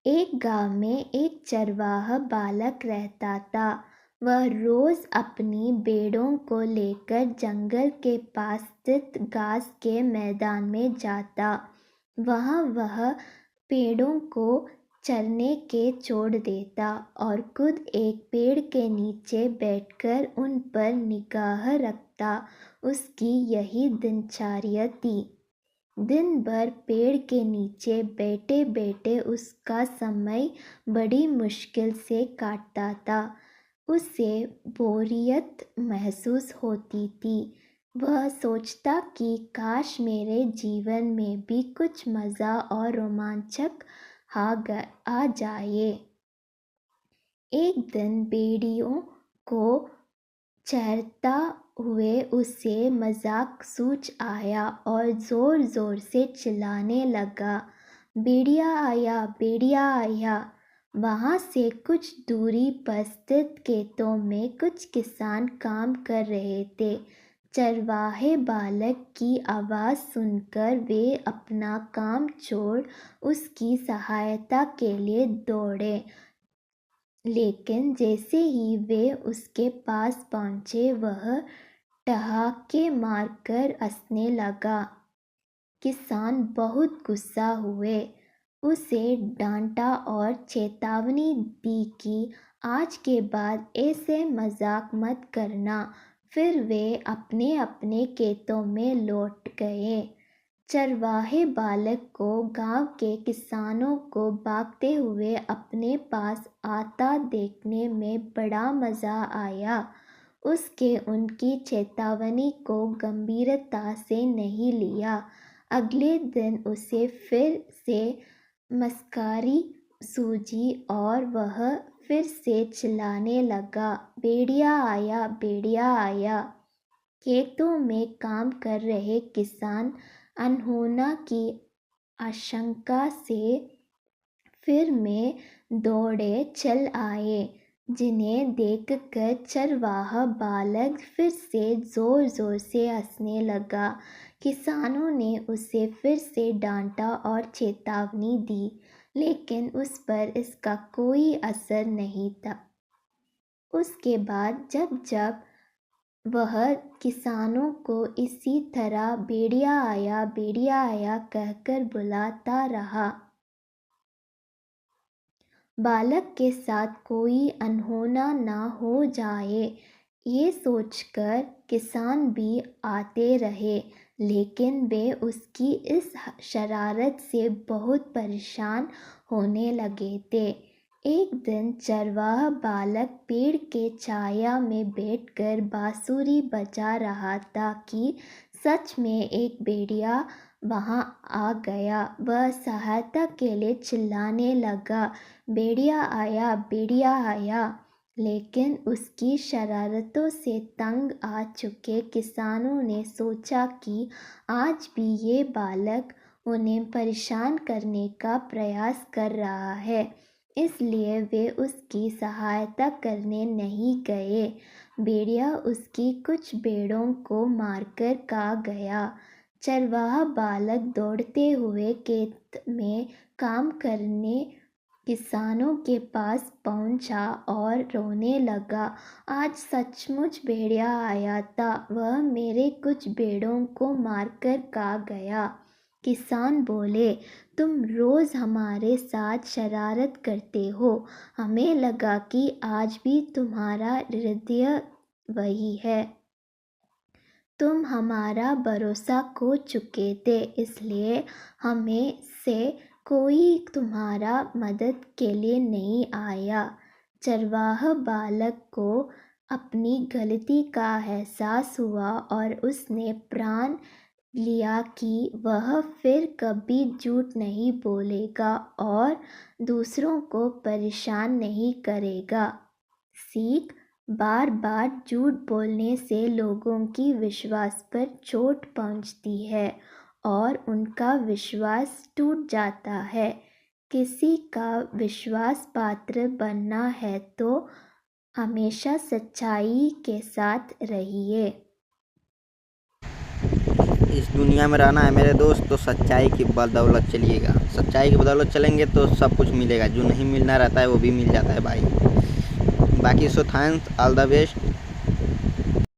एक गांव में एक चरवाहा बालक रहता था। वह रोज अपनी भेड़ों को लेकर जंगल के पास स्थित घास के मैदान में जाता। वहां वह पेड़ों को चरने के छोड़ देता और खुद एक पेड़ के नीचे बैठकर उन पर निगाह रखता। उसकी यही दिनचर्या थी। दिन भर पेड़ के नीचे बैठे बैठे उसका समय बड़ी मुश्किल से काटता था। उसे बोरियत महसूस होती थी। वह सोचता कि काश मेरे जीवन में भी कुछ मज़ा और रोमांचक आ जाए। एक दिन भेड़ियों को चरता हुए उसे मजाक सूझ आया और जोर जोर से चिल्लाने लगा, भेड़िया आया, भेड़िया आया। वहां से कुछ दूरी पर स्थित खेतों में कुछ किसान काम कर रहे थे। चरवाहे बालक की आवाज़ सुनकर वे अपना काम छोड़ उसकी सहायता के लिए दौड़े। लेकिन जैसे ही वे उसके पास पहुंचे वह ठहाके मारकर हंसने लगा। किसान बहुत गुस्सा हुए, उसे डांटा और चेतावनी दी कि आज के बाद ऐसे मजाक मत करना। फिर वे अपने अपने खेतों में लौट गए। चरवाहे बालक को गांव के किसानों को भागते हुए अपने पास आता देखने में बड़ा मज़ा आया। उसके उनकी चेतावनी को गंभीरता से नहीं लिया। अगले दिन उसे फिर से मस्कारी सूझी और वह फिर से चिल्लाने लगा, भेड़िया आया, भेड़िया आया। खेतों में काम कर रहे किसान अनहोना की आशंका से फिर में दौड़े चल आए, जिन्हें देखकर चरवाहा बालक फिर से जोर जोर से हंसने लगा। किसानों ने उसे फिर से डांटा और चेतावनी दी, लेकिन उस पर इसका कोई असर नहीं था। उसके बाद जब जब वह किसानों को इसी तरह भेड़िया आया कहकर बुलाता रहा। बालक के साथ कोई अनहोना ना हो जाए, ये सोचकर किसान भी आते रहे, लेकिन वे उसकी इस शरारत से बहुत परेशान होने लगे थे। एक दिन चरवाहा बालक पेड़ के छाया में बैठकर बांसुरी बजा रहा था कि सच में एक भेड़िया वहां आ गया। वह सहायता के लिए चिल्लाने लगा, भेड़िया आया, भेड़िया आया। लेकिन उसकी शरारतों से तंग आ चुके किसानों ने सोचा कि आज भी ये बालक उन्हें परेशान करने का प्रयास कर रहा है, इसलिए वे उसकी सहायता करने नहीं गए। भेड़िया उसकी कुछ भेड़ों को मारकर खा गया। चरवाहा बालक दौड़ते हुए खेत में काम करने किसानों के पास पहुंचा और रोने लगा, आज सचमुच भेड़िया आया था, वह मेरे कुछ भेड़ों को मारकर खा गया। किसान बोले, तुम रोज हमारे साथ शरारत करते हो, हमें लगा कि आज भी तुम्हारा हृदय वही है। तुम हमारा भरोसा खो चुके थे, इसलिए हमें से कोई तुम्हारा मदद के लिए नहीं आया। चरवाहा बालक को अपनी गलती का एहसास हुआ और उसने प्रण लिया कि वह फिर कभी झूठ नहीं बोलेगा और दूसरों को परेशान नहीं करेगा। सीख, बार बार झूठ बोलने से लोगों की विश्वास पर चोट पहुंचती है और उनका विश्वास टूट जाता है। किसी का विश्वास पात्र बनना है तो हमेशा सच्चाई के साथ रहिए। इस दुनिया में रहना है मेरे दोस्त तो सच्चाई की बदौलत चलिएगा। सच्चाई की बदौलत चलेंगे तो सब कुछ मिलेगा, जो नहीं मिलना रहता है वो भी मिल जाता है भाई। बाकी so thanks, all the best.